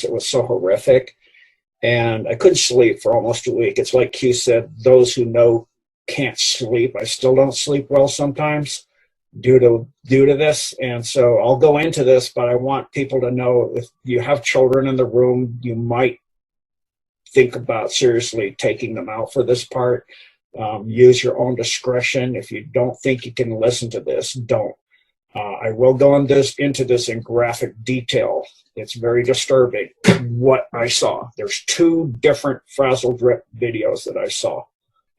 It was so horrific. And I couldn't sleep for almost a week. It's like Q said, those who know can't sleep. I still don't sleep well sometimes due to this. And so I'll go into this, but I want people to know if you have children in the room, you might think about seriously taking them out for this part. Use your own discretion. If you don't think you can listen to this, don't. I will go into this in graphic detail. It's very disturbing what I saw. There's 2 different frazzle drip videos that I saw.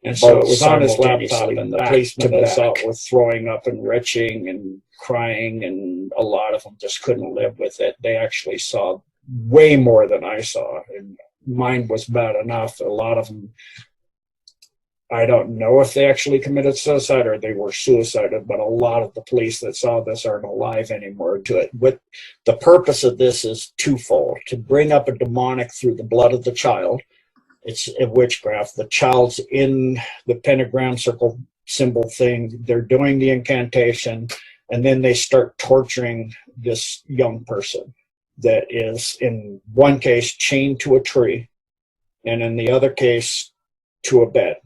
And so it was on his laptop, and the policeman was out with throwing up and retching and crying, and a lot of them just couldn't live with it. They actually saw way more than I saw, and mine was bad enough. A lot of them, I don't know if they actually committed suicide or they were suicided, but a lot of the police that saw this aren't alive anymore to it. With the purpose of this is twofold: to bring up a demonic through the blood of the child. It's a witchcraft. The child's in the pentagram circle symbol thing. They're doing the incantation, and then they start torturing this young person that is, in one case, chained to a tree, and in the other case, to a bed.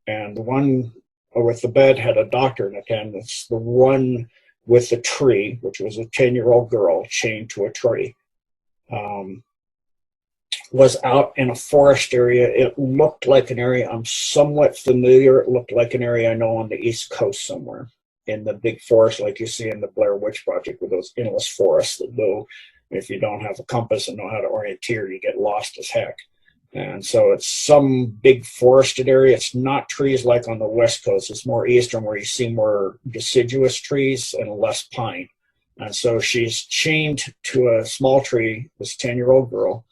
And the one with the bed had a doctor in attendance. The one with the tree, which was a 10-year-old girl chained to a tree, was out in a forest area. It looked like an area I'm somewhat familiar. It looked like an area I know on the East Coast somewhere in the big forest like you see in the Blair Witch Project, with those endless forests that go, if you don't have a compass and know how to orienteer, you get lost as heck. And so it's some big forested area. It's not trees like on the West Coast. It's more eastern, where you see more deciduous trees and less pine. And so she's chained to a small tree, this 10-year-old girl,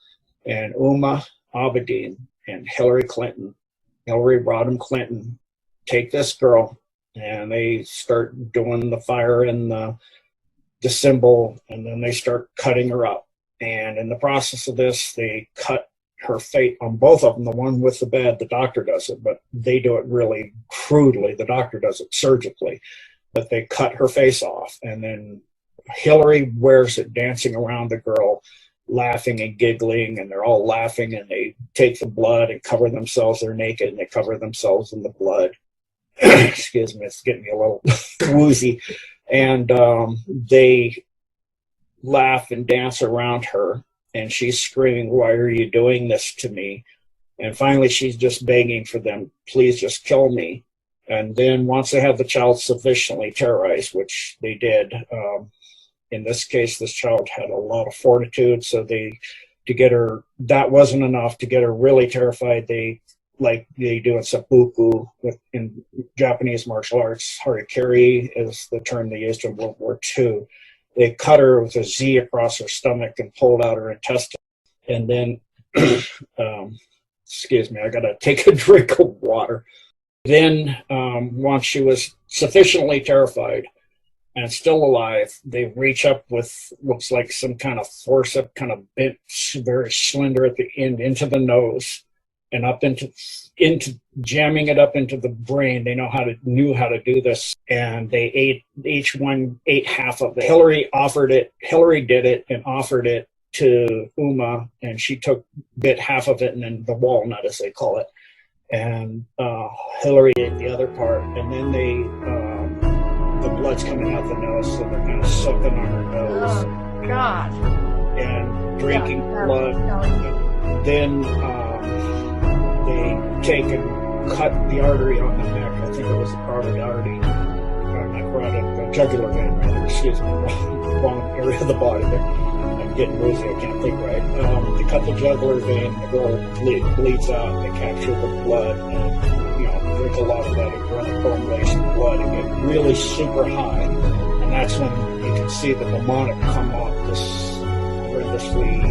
and Huma Abedin and Hillary Rodham Clinton take this girl, and they start doing the fire and the symbol, and then they start cutting her up. And in the process of this, they cut her fate on both of them. The one with the bed, the doctor does it, but they do it really crudely. The doctor does it surgically, but they cut her face off. And then Hillary wears it, dancing around the girl, laughing and giggling, and they're all laughing, and they take the blood and cover themselves. They're naked, and they cover themselves in the blood. Excuse me, it's getting me a little woozy. And they laugh and dance around her, and she's screaming, "Why are you doing this to me?" And finally she's just begging for them, "Please just kill me." And then once they have the child sufficiently terrorized, which they did, in this case this child had a lot of fortitude, so to get her, that wasn't enough. To get her really terrified, they, like they do in seppuku in Japanese martial arts, harikiri is the term they used in World War II. They cut her with a Z across her stomach and pulled out her intestine. And then, excuse me, I gotta take a drink of water. Then, once she was sufficiently terrified and still alive, they reach up with, looks like some kind of forceps, kind of bent, very slender at the end, into the nose and up into jamming it up into the brain. They knew how to do this, and they each one ate half of it. Hillary did it and offered it to Huma, and she bit half of it, and then the walnut, as they call it, and Hillary ate the other part. And then the blood's coming out the nose, so they're kind of sucking on her nose. Oh God! And drinking blood. And then they take and cut the artery on the neck. I think it was the carotid artery, not carotid, the jugular vein, rather. Excuse me, wrong area of the body there. I'm getting woozy, I can't think right. They cut the jugular vein, the girl bleeds out, they capture the blood, and drink a lot of that, and run a coagulation of blood, and get really super high. And that's when you can see the demonic come off this horrendously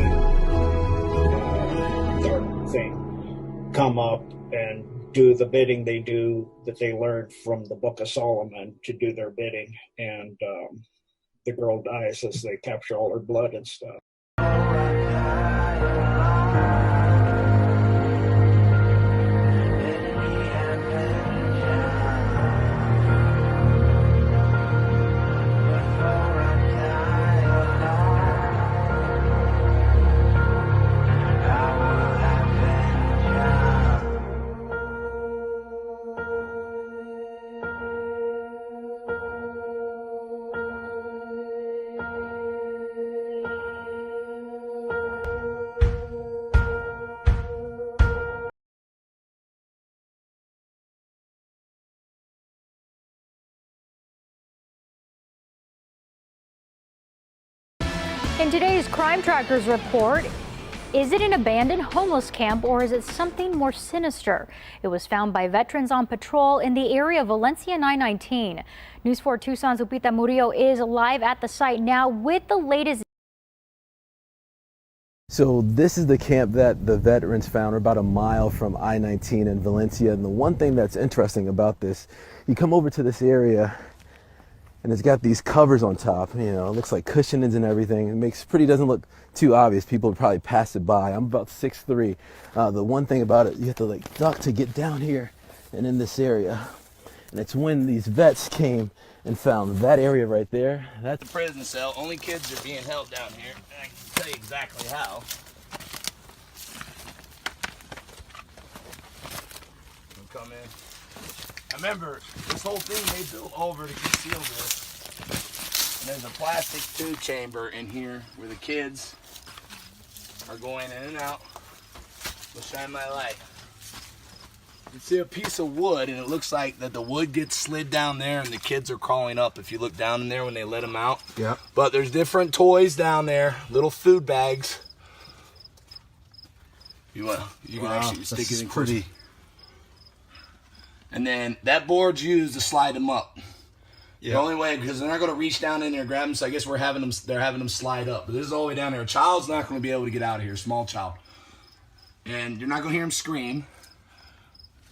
dark thing, come up and do the bidding they do, that they learned from the Book of Solomon, to do their bidding. And the girl dies as they capture all her blood and stuff. In today's Crime Trackers report, is it an abandoned homeless camp or is it something more sinister? It was found by veterans on patrol in the area of Valencia 919. News 4 Tucson's Lupita Murillo is live at the site now with the latest. So this is the camp that the veterans found. We're about a mile from I-19 in Valencia. And the one thing that's interesting about this, you come over to this area and it's got these covers on top. You know, it looks like cushionings and everything. It doesn't look too obvious. People would probably pass it by. I'm about 6'3". The one thing about it, you have to like duck to get down here and in this area. And it's when these vets came and found that area right there. That's the prison cell. Only kids are being held down here. And I can tell you exactly how. Come in. I remember this whole thing they built over to conceal this. And there's a plastic tube chamber in here where the kids are going in and out. I'll shine my light. You see a piece of wood, and it looks like that the wood gets slid down there, and the kids are crawling up. If you look down in there when they let them out. Yeah. But there's different toys down there, little food bags. You can actually stick it in pretty. And then that board's used to slide them up. Yeah. The only way, because they're not going to reach down in there and grab them, so I guess they're having them slide up. But this is all the way down there. A child's not going to be able to get out of here, small child. And you're not going to hear them scream.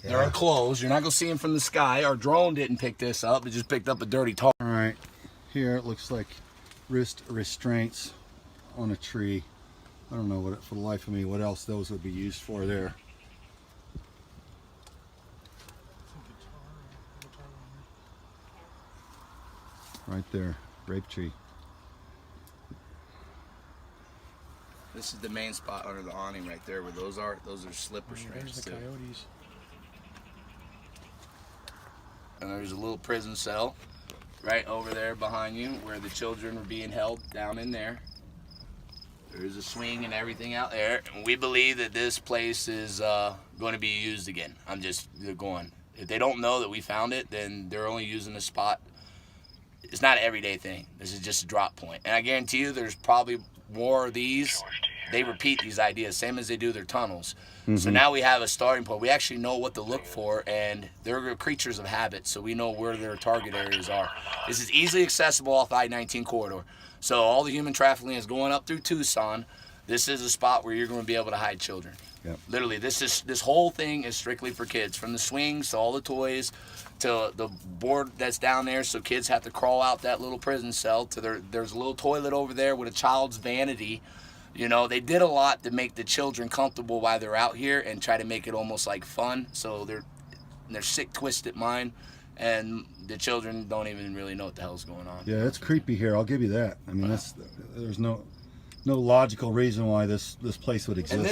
Yeah. They're enclosed. You're not going to see them from the sky. Our drone didn't pick this up. It just picked up a dirty tar. All right, here it looks like wrist restraints on a tree. I don't know for the life of me what else those would be used for there. Right there, grape tree. This is the main spot under the awning right there where those are. Those are slip restraints. There's the coyotes. And there's a little prison cell right over there behind you where the children were being held down in there. There's a swing and everything out there. And we believe that this place is going to be used again. They're going. If they don't know that we found it, then they're only using the spot. It's not an everyday thing. This is just a drop point. And I guarantee you there's probably more of these. They repeat these ideas, same as they do their tunnels. Mm-hmm. So now we have a starting point. We actually know what to look for, and they're creatures of habit, so we know where their target areas are. This is easily accessible off I-19 corridor. So all the human trafficking is going up through Tucson. This is a spot where you're going to be able to hide children. Yep. Literally, this whole thing is strictly for kids, from the swings to all the toys to the board that's down there, so kids have to crawl out that little prison cell to there's a little toilet over there with a child's vanity. You know, they did a lot to make the children comfortable while they're out here and try to make it almost like fun. So they're sick, twisted mind, and the children don't even really know what the hell's going on. Yeah, it's creepy here. I'll give you that. I mean, there's no logical reason why this place would exist. And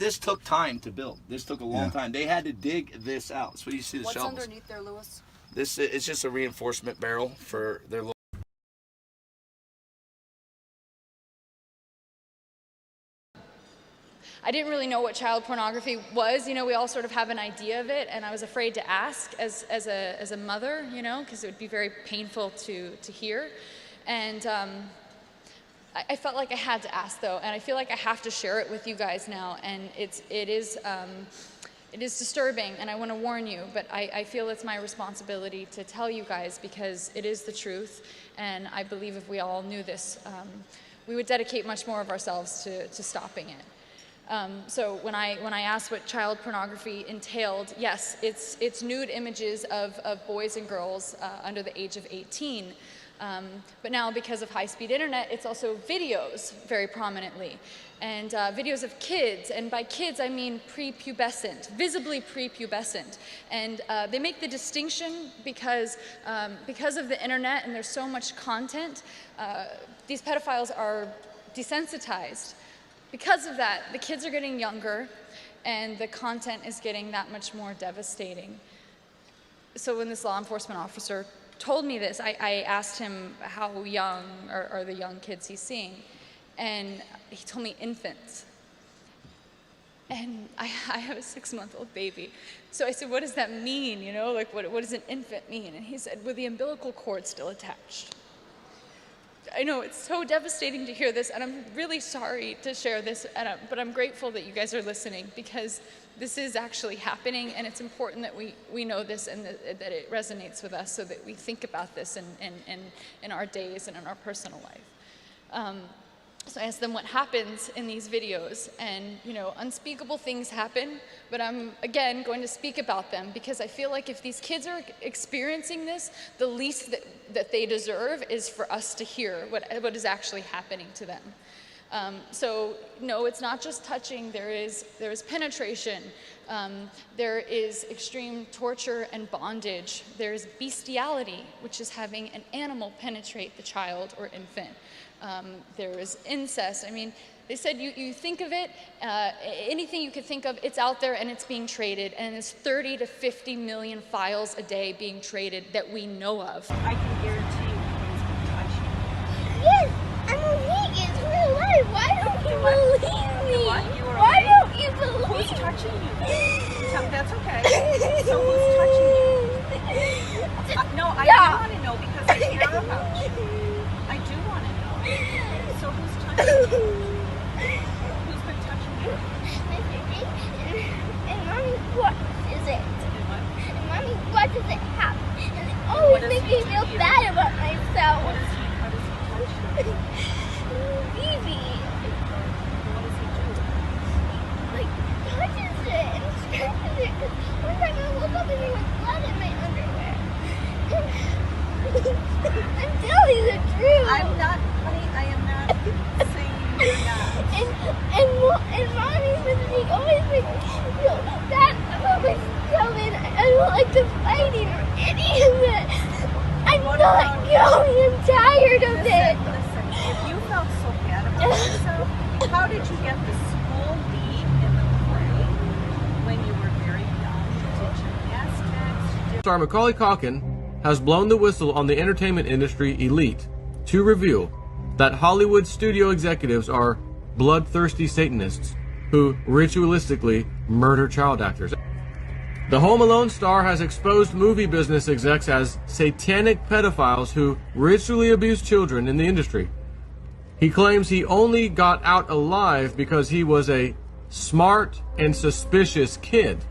this took time to build. This took a long time. They had to dig this out. So you see the shovels. What's underneath there, Lewis? It's just a reinforcement barrel for their little. I didn't really know what child pornography was. You know, we all sort of have an idea of it, and I was afraid to ask as a mother, you know, because it would be very painful to hear. And I felt like I had to ask, though, and I feel like I have to share it with you guys now. And it is disturbing, and I want to warn you, but I feel it's my responsibility to tell you guys because it is the truth. And I believe if we all knew this, we would dedicate much more of ourselves to stopping it. So when I asked what child pornography entailed, yes, it's nude images of boys and girls under the age of 18. But now, because of high-speed internet, it's also videos very prominently. And videos of kids, and by kids I mean prepubescent, visibly prepubescent. And they make the distinction because of the internet and there's so much content, these pedophiles are desensitized. Because of that, the kids are getting younger and the content is getting that much more devastating. So when this law enforcement officer told me this, I asked him how young are the young kids he's seeing, and he told me infants. And I have a 6-month-old baby. So I said, what does that mean? You know, like what does an infant mean? And he said, with the umbilical cord still attached. I know it's so devastating to hear this, and I'm really sorry to share this, but I'm grateful that you guys are listening, because this is actually happening, and it's important that we know this and that it resonates with us, so that we think about this in our days and in our personal life. So I asked them what happens in these videos, and unspeakable things happen, but I'm again going to speak about them, because I feel like if these kids are experiencing this, the least that they deserve is for us to hear what is actually happening to them. So no, it's not just touching. There is penetration. There is extreme torture and bondage. There's bestiality, which is having an animal penetrate the child or infant. There is incest. I mean, they said you think of it, anything you could think of, it's out there and it's being traded, and there's 30 to 50 million files a day being traded that we know of. I can guarantee you nobody's going to touch you. Yes, I'm a vegan. It's real life. Why don't you believe me? What? You are Why vegan? don't you believe Who's me? touching you? That's okay. So who's touching you? No, I do want to know, because I care about you. I do want to know. So who's touching you? Who's been touching you? And Mommy, what is it? And Mommy, what does it have? And it What always does makes he me do feel to you? bad about myself. How does he touch you? Baby, What does he do? like, touches it and scratches it. 'Cause one time I woke up and there was blood in my underwear. I'm telling the truth. I'm not, honey, I am not saying you're not. And Mommy's with me always makes me feel bad about myself, and I don't like to fighting or any of it. I'm What not about- going. I'm tired of it. Listen, if you felt so bad about yourself, how did you get the school B in the play when you were very young? You did gymnastics, you did Star Macaulay Culkin has blown the whistle on the entertainment industry elite to reveal that Hollywood studio executives are bloodthirsty Satanists who ritualistically murder child actors. The Home Alone star has exposed movie business execs as satanic pedophiles who ritually abuse children in the industry. He claims he only got out alive because he was a smart and suspicious kid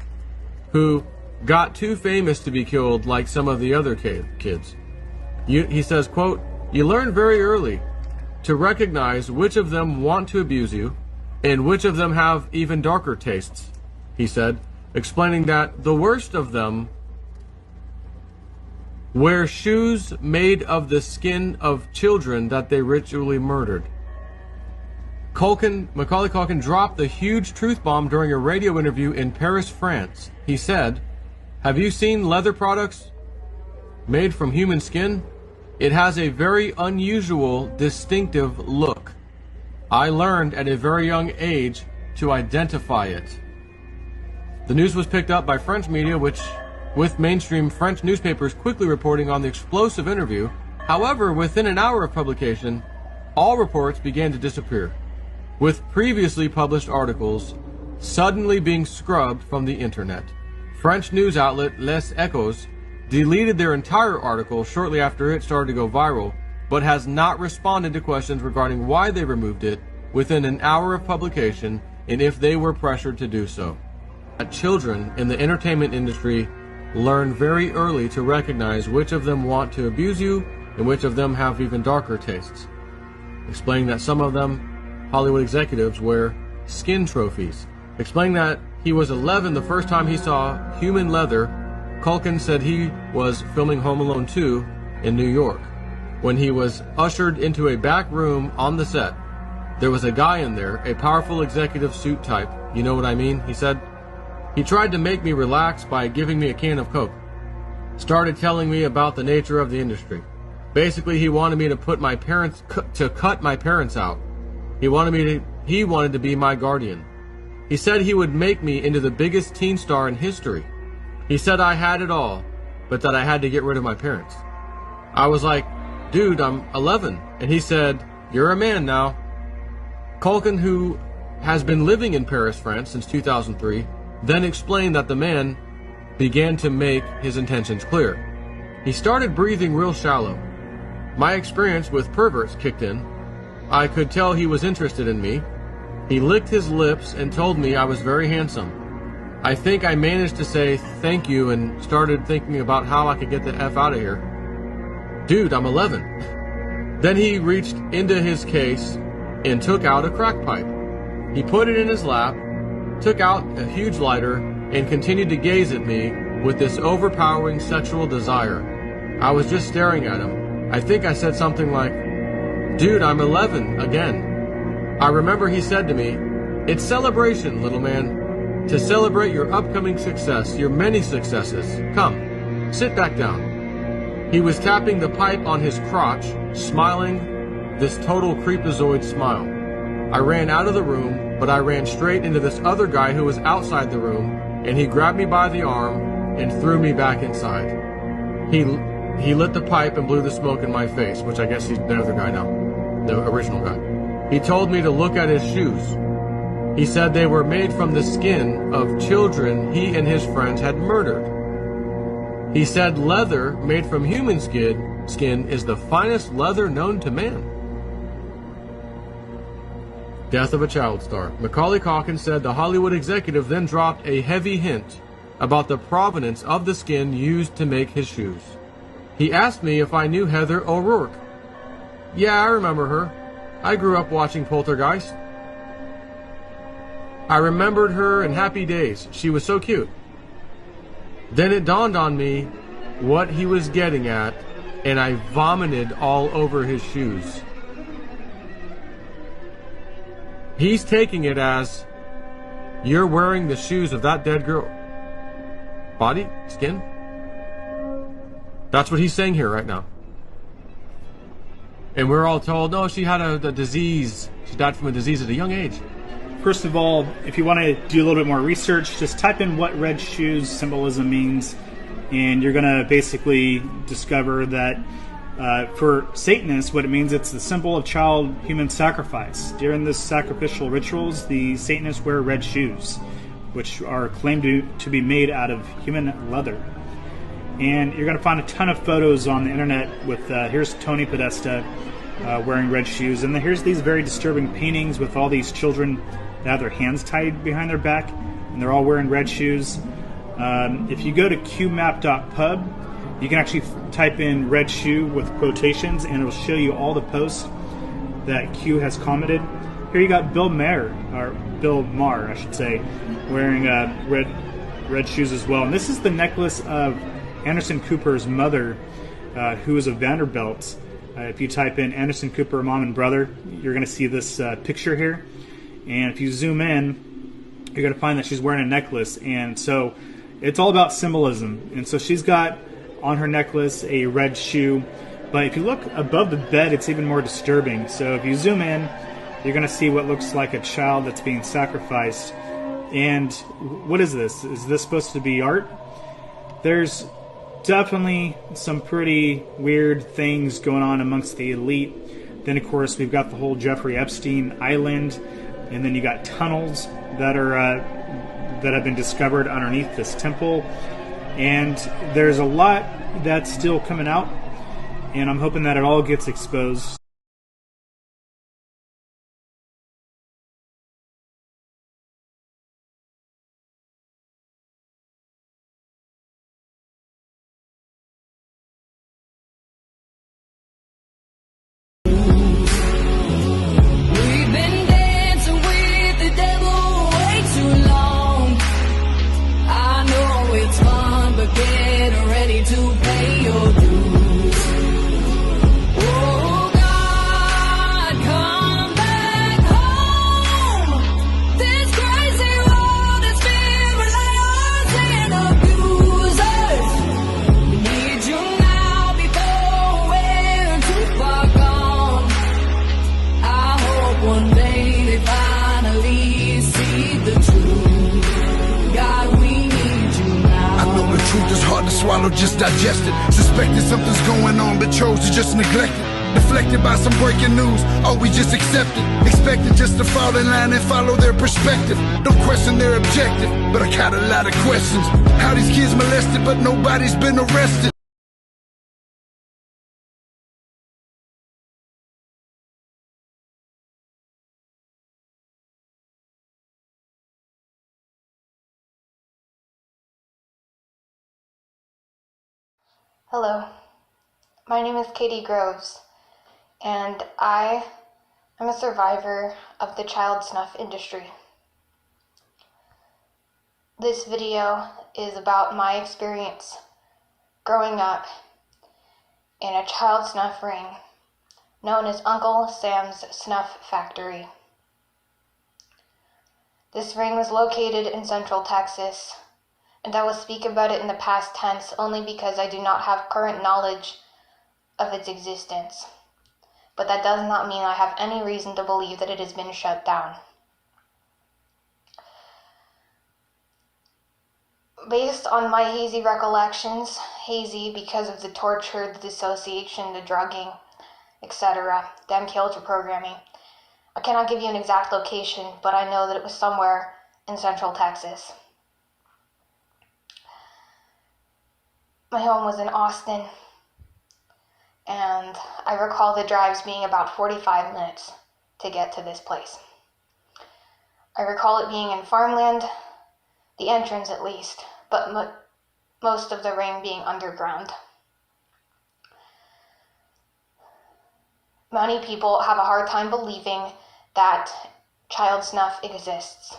who got too famous to be killed like some of the other kids. He says, quote, "You learn very early to recognize which of them want to abuse you and which of them have even darker tastes," he said, explaining that the worst of them wear shoes made of the skin of children that they ritually murdered. Macaulay Culkin dropped the huge truth bomb during a radio interview in Paris, France. He said, "Have you seen leather products made from human skin? It has a very unusual, distinctive look. I learned at a very young age to identify it." The news was picked up by French media, with mainstream French newspapers quickly reporting on the explosive interview. However, within an hour of publication, all reports began to disappear, with previously published articles suddenly being scrubbed from the internet. French news outlet Les Echos deleted their entire article shortly after it started to go viral, but has not responded to questions regarding why they removed it within an hour of publication and if they were pressured to do so. Children in the entertainment industry learn very early to recognize which of them want to abuse you and which of them have even darker tastes, explaining that some of them, Hollywood executives, wear skin trophies. Explaining that he was 11 the first time he saw human leather, Culkin said he was filming Home Alone 2 in New York. When he was ushered into a back room on the set, there was a guy in there, a powerful executive suit type. "You know what I mean?" he said. "He tried to make me relax by giving me a can of Coke. Started telling me about the nature of the industry. Basically, he wanted me to cut my parents out. He wanted to be my guardian. He said he would make me into the biggest teen star in history. He said I had it all, but that I had to get rid of my parents. I was like, dude, I'm 11. And he said, you're a man now." Culkin, who has been living in Paris, France since 2003, then explained that the man began to make his intentions clear. He started breathing real shallow. my experience with perverts kicked in. I could tell he was interested in me. He licked his lips and told me I was very handsome. I think I managed to say thank you and started thinking about how I could get the F out of here. Dude, I'm 11. Then he reached into his case and took out a crack pipe. He put it in his lap, took out a huge lighter, and continued to gaze at me with this overpowering sexual desire. I was just staring at him. I think I said something like, "Dude, I'm 11 again." I remember he said to me, "It's celebration, little man. To celebrate your upcoming success, your many successes. Come, sit back down." He was tapping the pipe on his crotch, smiling this total creepazoid smile. I ran out of the room, but I ran straight into this other guy who was outside the room, and he grabbed me by the arm and threw me back inside. He lit the pipe and blew the smoke in my face, which I guess he's the other guy now, the original guy. He told me to look at his shoes. He said they were made from the skin of children he and his friends had murdered. He said leather made from human skin is the finest leather known to man. Death of a child star. Macaulay Culkin said the Hollywood executive then dropped a heavy hint about the provenance of the skin used to make his shoes. He asked me if I knew Heather O'Rourke. Yeah, I remember her. I grew up watching Poltergeist. I remembered her in Happy Days. She was so cute. Then it dawned on me what he was getting at, and I vomited all over his shoes. He's taking it as, you're wearing the shoes of that dead girl. Body? Skin? That's what he's saying here right now. And we're all told, no, she had a disease. She died from a disease at a young age. First of all, if you want to do a little bit more research, just type in what red shoes symbolism means, and you're going to basically discover that for Satanists, what it means, it's the symbol of child human sacrifice. During this sacrificial rituals, the Satanists wear red shoes, which are claimed to be made out of human leather. And you're going to find a ton of photos on the internet with, here's Tony Podesta wearing red shoes, and then here's these very disturbing paintings with all these children that have their hands tied behind their back, and they're all wearing red shoes. If you go to qmap.pub, you can actually type in red shoe with quotations, and it'll show you all the posts that Q has commented. Here you got Bill Maher, I should say, wearing red shoes as well. And this is the necklace of Anderson Cooper's mother, who is a Vanderbilt. If you type in Anderson Cooper, mom and brother, you're going to see this picture here. And if you zoom in, you're going to find that she's wearing a necklace. And so it's all about symbolism. And so she's got on her necklace a red shoe. But if you look above the bed, it's even more disturbing. So if you zoom in, you're going to see what looks like a child that's being sacrificed. And what is this? Is this supposed to be art? There's definitely some pretty weird things going on amongst the elite. Then, of course, we've got the whole Jeffrey Epstein island. And then you got tunnels that have been discovered underneath this temple. And there's a lot that's still coming out, and I'm hoping that it all gets exposed. Just digested, suspected something's going on, but chose to just neglect it. Deflected by some breaking news, always just accepted. Expected just to fall in line and follow their perspective. Don't question their objective, but I got a lot of questions. How these kids molested, but nobody's been arrested. Hello, my name is Katie Groves, and I am a survivor of the child snuff industry. This video is about my experience growing up in a child snuff ring known as Uncle Sam's Snuff Factory. This ring was located in Central Texas, and I will speak about it in the past tense only because I do not have current knowledge of its existence. But that does not mean I have any reason to believe that it has been shut down. Based on my hazy recollections, hazy because of the torture, the dissociation, the drugging, etc., the MKUltra programming, I cannot give you an exact location, but I know that it was somewhere in Central Texas. My home was in Austin, and I recall the drives being about 45 minutes to get to this place. I recall it being in farmland, the entrance at least, but most of the ring being underground. Many people have a hard time believing that child snuff exists,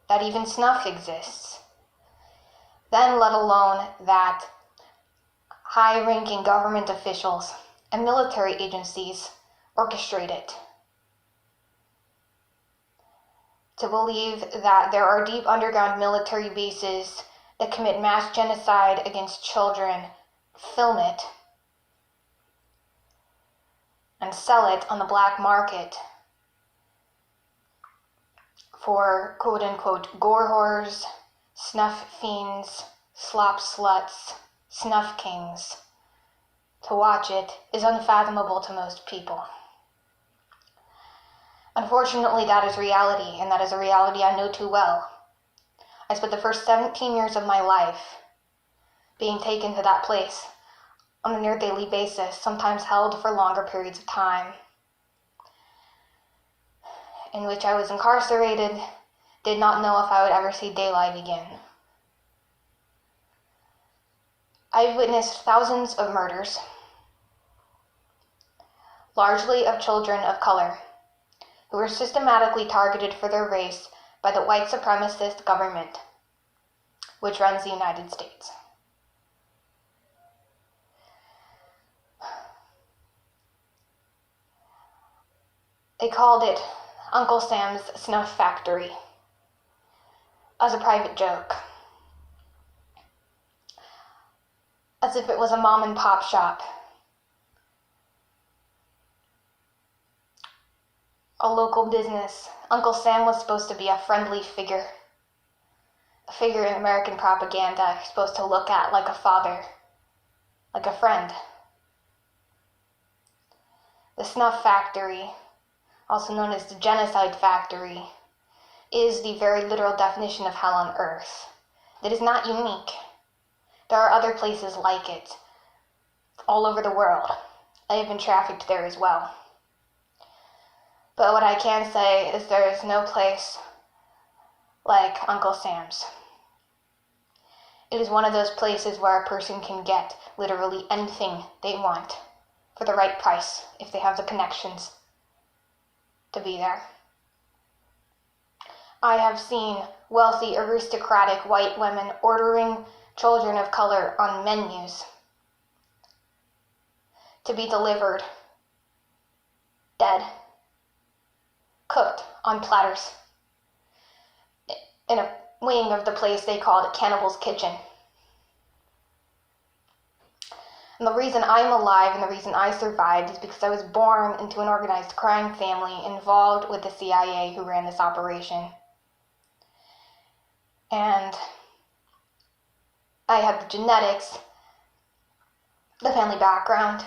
that even snuff exists, then let alone that high-ranking government officials and military agencies orchestrate it. To believe that there are deep underground military bases that commit mass genocide against children, film it, and sell it on the black market for quote-unquote gore whores, snuff fiends, slop sluts, snuff kings. To watch it is unfathomable to most people. Unfortunately, that is reality, and that is a reality I know too well. I spent the first 17 years of my life being taken to that place on a near daily basis, sometimes held for longer periods of time, in which I was incarcerated, did not know if I would ever see daylight again. I've witnessed thousands of murders, largely of children of color, who were systematically targeted for their race by the white supremacist government, which runs the United States. They called it Uncle Sam's Snuff Factory as a private joke, as if it was a mom and pop shop, a local business. Uncle Sam was supposed to be a friendly figure, a figure in American propaganda, supposed to look at like a father, like a friend. The Snuff Factory, also known as the Genocide Factory, is the very literal definition of hell on earth. It is not unique. There are other places like it all over the world. I have been trafficked there as well. But what I can say is there is no place like Uncle Sam's. It is one of those places where a person can get literally anything they want for the right price if they have the connections to be there. I have seen wealthy, aristocratic white women ordering children of color on menus to be delivered dead, cooked on platters in a wing of the place they called Cannibal's Kitchen. And the reason I'm alive and the reason I survived is because I was born into an organized crime family involved with the CIA who ran this operation. And I had the genetics, the family background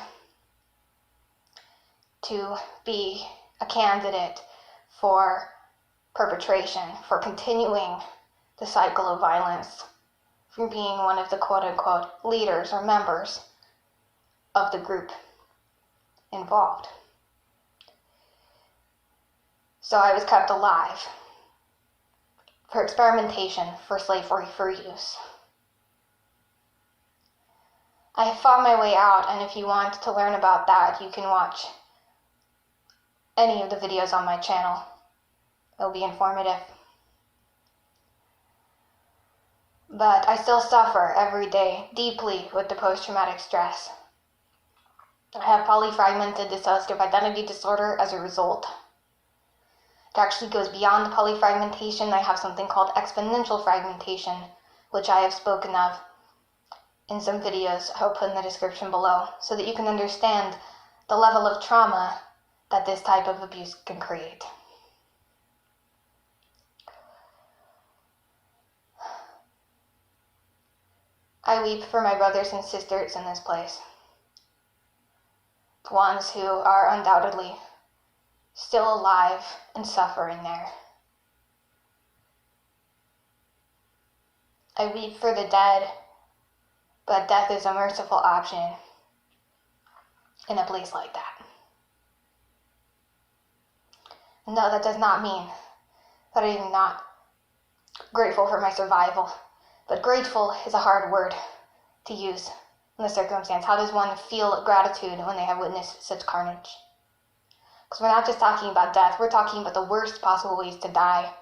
to be a candidate for perpetration, for continuing the cycle of violence, from being one of the quote-unquote leaders or members of the group involved. So I was kept alive for experimentation, for slavery, for use. I have fought my way out, and if you want to learn about that, you can watch any of the videos on my channel. It'll be informative. But I still suffer every day deeply with the post-traumatic stress. I have polyfragmented dissociative identity disorder as a result. It actually goes beyond polyfragmentation. I have something called exponential fragmentation, which I have spoken of in some videos I'll put in the description below, so that you can understand the level of trauma that this type of abuse can create. I weep for my brothers and sisters in this place, the ones who are undoubtedly still alive and suffering there. I weep for the dead, but death is a merciful option in a place like that. No, that does not mean that I am not grateful for my survival, but grateful is a hard word to use in the circumstance. How does one feel gratitude when they have witnessed such carnage? Because we're not just talking about death, we're talking about the worst possible ways to die.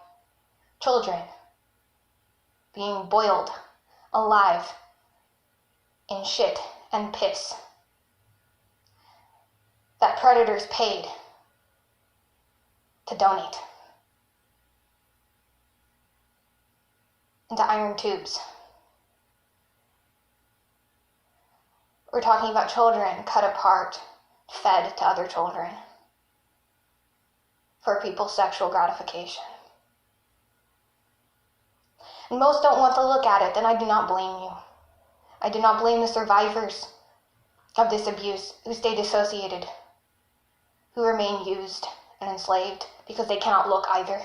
Children being boiled alive in shit and piss that predators paid to donate into iron tubes. We're talking about children cut apart, fed to other children for people's sexual gratification. And most don't want to look at it, and I do not blame you. I do not blame the survivors of this abuse who stay dissociated, who remain used and enslaved because they cannot look either,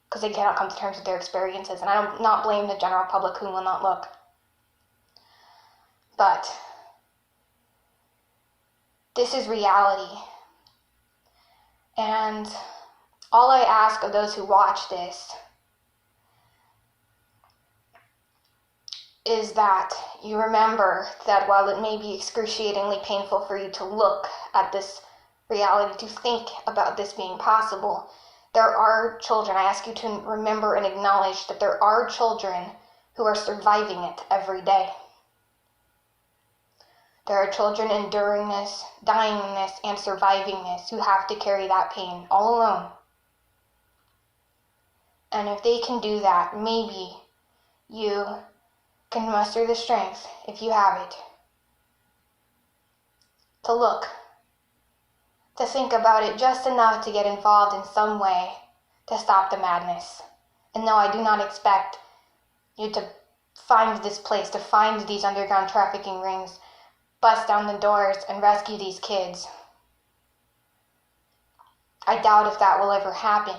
because they cannot come to terms with their experiences. And I do not blame the general public who will not look. But this is reality. And all I ask of those who watch this is that you remember that while it may be excruciatingly painful for you to look at this reality, to think about this being possible, there are children. I ask you to remember and acknowledge that there are children who are surviving it every day. There are children enduring this, dying in this, and surviving this, who have to carry that pain all alone. And if they can do that, maybe you can muster the strength, if you have it, to look, to think about it just enough to get involved in some way to stop the madness. And no, I do not expect you to find this place, to find these underground trafficking rings, bust down the doors, and rescue these kids. I doubt if that will ever happen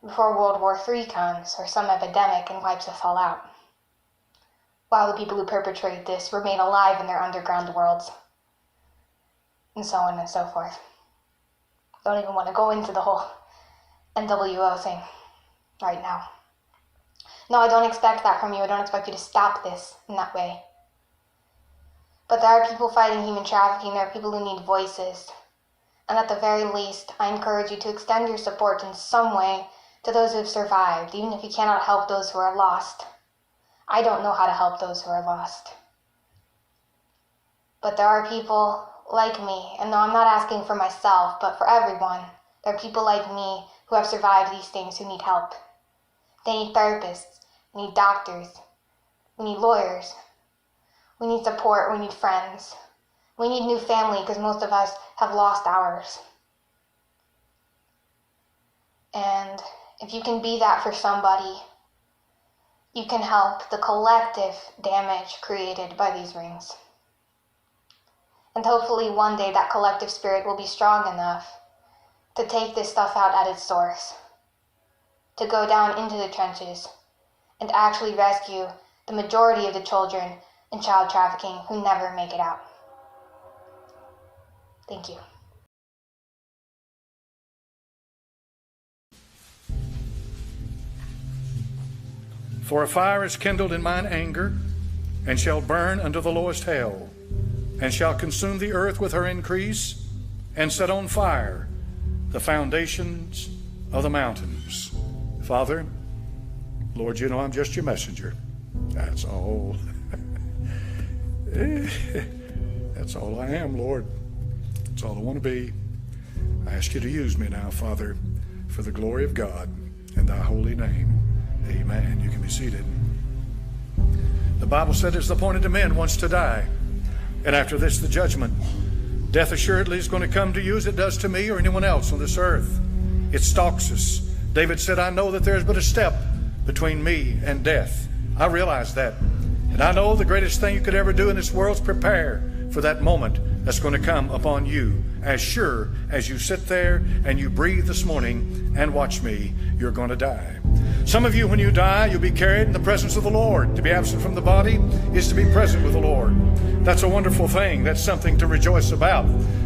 before World War III comes, or some epidemic and wipes us all out, while the people who perpetrate this remain alive in their underground worlds, and so on and so forth. Don't even want to go into the whole NWO thing right now. No, I don't expect that from you. I don't expect you to stop this in that way. But there are people fighting human trafficking. There are people who need voices. And at the very least, I encourage you to extend your support in some way to those who have survived, even if you cannot help those who are lost. I don't know how to help those who are lost. But there are people like me, and no, I'm not asking for myself, but for everyone. There are people like me who have survived these things who need help. They need therapists, we need doctors, we need lawyers, we need support, we need friends. We need new family because most of us have lost ours. And if you can be that for somebody, you can help the collective damage created by these rings. And hopefully one day that collective spirit will be strong enough to take this stuff out at its source, to go down into the trenches and actually rescue the majority of the children in child trafficking who never make it out. Thank you. For a fire is kindled in mine anger, and shall burn unto the lowest hell, and shall consume the earth with her increase, and set on fire the foundations of the mountains. Father, Lord, you know I'm just your messenger. That's all. That's all I am, Lord. That's all I want to be. I ask you to use me now, Father, for the glory of God in thy holy name. Amen. You can be seated. The Bible said it's appointed to men once to die, and after this the judgment. Death assuredly is going to come to you as it does to me or anyone else on this earth. It stalks us. David said, I know that there's but a step between me and death. I realize that. And I know the greatest thing you could ever do in this world is prepare for that moment that's going to come upon you. As sure as you sit there and you breathe this morning and watch me, you're going to die. Some of you, when you die, you'll be carried in the presence of the Lord. To be absent from the body is to be present with the Lord. That's a wonderful thing. That's something to rejoice about,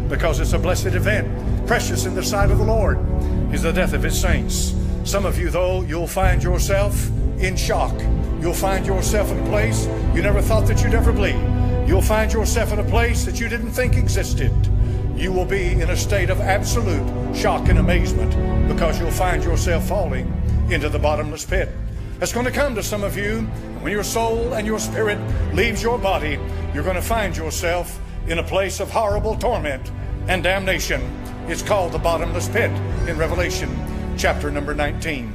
because it's a blessed event. Precious in the sight of the Lord is the death of his saints. Some of you, though, you'll find yourself in shock. You'll find yourself in a place you never thought that you'd ever be. You'll find yourself in a place that you didn't think existed. You will be in a state of absolute shock and amazement, because you'll find yourself falling into the bottomless pit. That's going to come to some of you. When your soul and your spirit leaves your body, you're going to find yourself in a place of horrible torment and damnation. It's called the bottomless pit in Revelation chapter number 9.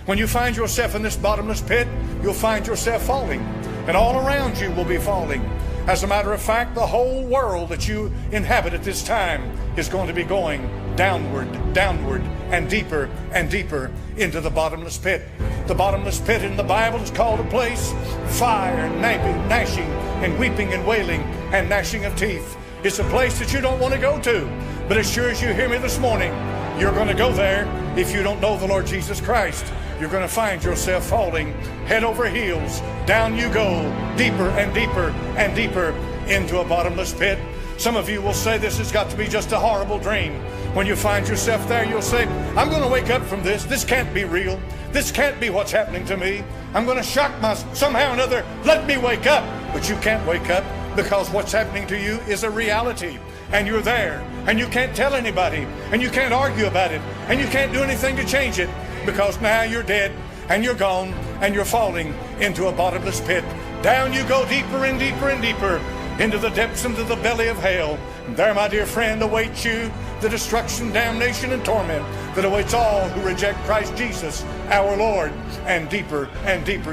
When you find yourself in this bottomless pit, you'll find yourself falling, and all around you will be falling. As a matter of fact, the whole world that you inhabit at this time is going to be going downward, and deeper into the bottomless pit. The bottomless pit in the Bible is called a place of fire, gnashing, and weeping and wailing and gnashing of teeth. It's a place that you don't want to go to. But as sure as you hear me this morning, you're going to go there if you don't know the Lord Jesus Christ. You're going to find yourself falling head over heels. Down you go, deeper and deeper into a bottomless pit. Some of you will say this has got to be just a horrible dream. When you find yourself there, you'll say, I'm going to wake up from this. This can't be real. This can't be what's happening to me. I'm going to shock myself somehow or another. Let me wake up. But you can't wake up, because what's happening to you is a reality. And you're there, and you can't tell anybody, and you can't argue about it, and you can't do anything to change it, because now you're dead, and you're gone, and you're falling into a bottomless pit. Down you go deeper and deeper into the depths, into the belly of hell. And there, my dear friend, awaits you the destruction, damnation, and torment that awaits all who reject Christ Jesus, our Lord. And deeper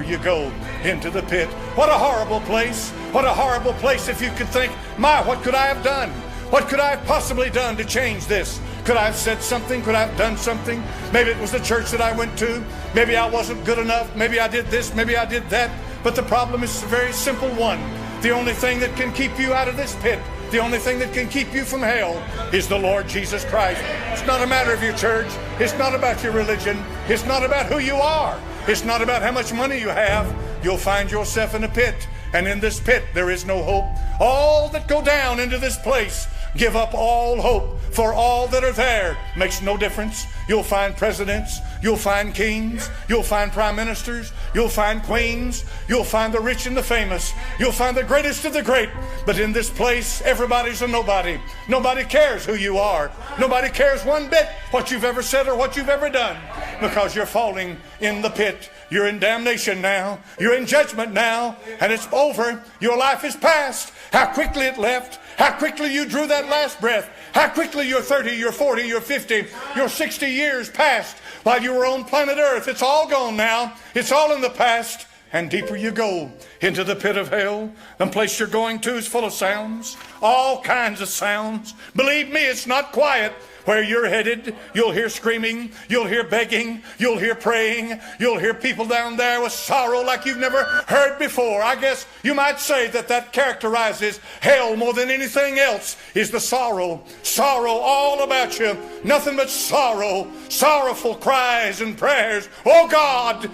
you go into the pit. What a horrible place. What a horrible place if you could think, my, what could I have done? What could I have possibly done to change this? Could I have said something? Could I have done something? Maybe it was the church that I went to. Maybe I wasn't good enough. Maybe I did this. Maybe I did that. But the problem is a very simple one. The only thing that can keep you out of this pit, the only thing that can keep you from hell, is the Lord Jesus Christ. It's not a matter of your church. It's not about your religion. It's not about who you are. It's not about how much money you have. You'll find yourself in a pit, and in this pit there is no hope. All that go down into this place give up all hope, for all that are there makes no difference. You'll find presidents, you'll find kings, you'll find prime ministers, you'll find queens, you'll find the rich and the famous, you'll find the greatest of the great. But in this place, everybody's a nobody. Nobody cares who you are. Nobody cares one bit what you've ever said or what you've ever done, because you're falling in the pit. You're in damnation now. You're in judgment now, and it's over. Your life is past. How quickly it left. How quickly you drew that last breath. How quickly your 30, your 40, your 50, your 60 years passed while you were on planet Earth. It's all gone now. It's all in the past. And deeper you go into the pit of hell. The place you're going to is full of sounds. All kinds of sounds. Believe me, it's not quiet. Where you're headed, you'll hear screaming, you'll hear begging, you'll hear praying, you'll hear people down there with sorrow like you've never heard before. I guess you might say that characterizes hell more than anything else, is the sorrow. Sorrow all about you. Nothing but sorrow. Sorrowful cries and prayers. Oh God,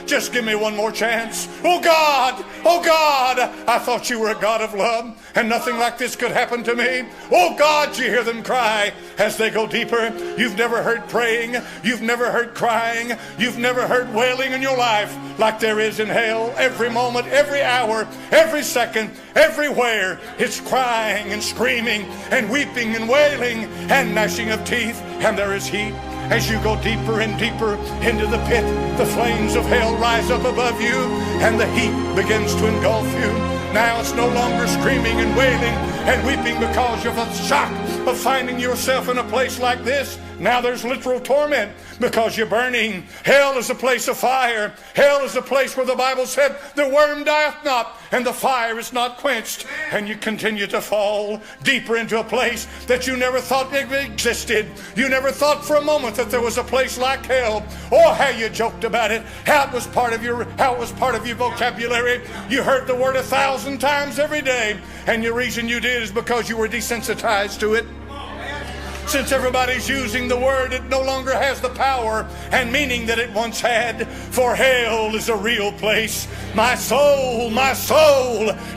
just give me one more chance. Oh oh God, I thought you were a God of love and nothing like this could happen to me. Oh God, you hear them cry as they go deeper. You've never heard praying, you've never heard crying, you've never heard wailing in your life like there is in hell. Every moment, every hour, every second, everywhere, it's crying and screaming and weeping and wailing and gnashing of teeth, and there is heat. As you go deeper and deeper into the pit, the flames of hell rise up above you and the heat begins to engulf you. Now it's no longer screaming and wailing and weeping because of the shock of finding yourself in a place like this. Now there's literal torment because you're burning. Hell is a place of fire. Hell is a place where the Bible said the worm dieth not and the fire is not quenched. And you continue to fall deeper into a place that you never thought existed. You never thought for a moment that there was a place like hell. Oh, how you joked about it. How it was part of your vocabulary. You heard the word 1,000 times every day. And the reason you did is because you were desensitized to it. Since everybody's using the word, it no longer has the power and meaning that it once had. For hell is a real place. My soul,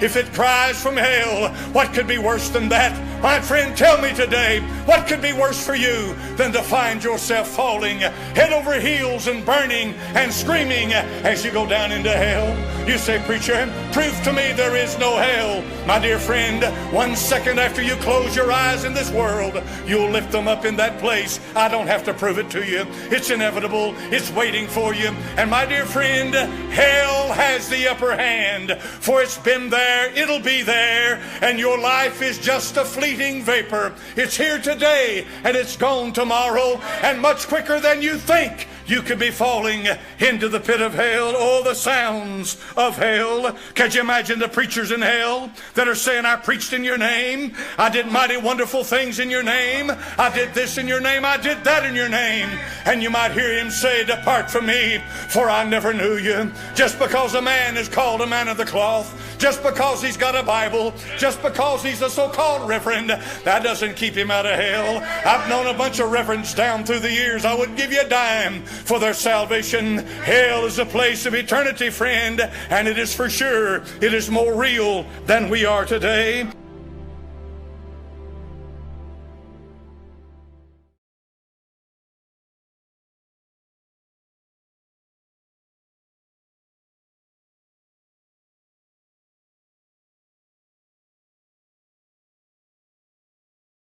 if it cries from hell, what could be worse than that? My friend, tell me today, what could be worse for you than to find yourself falling head over heels and burning and screaming as you go down into hell? You say, preacher, prove to me there is no hell. My dear friend, 1 second after you close your eyes in this world, you'll lift them up in that place. I don't have to prove it to you. It's inevitable. It's waiting for you. And my dear friend, hell has the upper hand, for it's been there, it'll be there, and your life is just a fleeting vapor. It's here today and it's gone tomorrow, and much quicker than you think you could be falling into the pit of hell. Oh, the sounds of hell. Can you imagine the preachers in hell that are saying, I preached in your name, I did mighty wonderful things in your name, I did this in your name, I did that in your name. And you might hear him say, depart from me, for I never knew you. Just because a man is called a man of the cloth, just because he's got a Bible, just because he's a so-called reverend, that doesn't keep him out of hell. I've known a bunch of reverends down through the years. I wouldn't give you a dime for their salvation. Hell is a place of eternity, friend, and it is for sure, it is more real than we are today.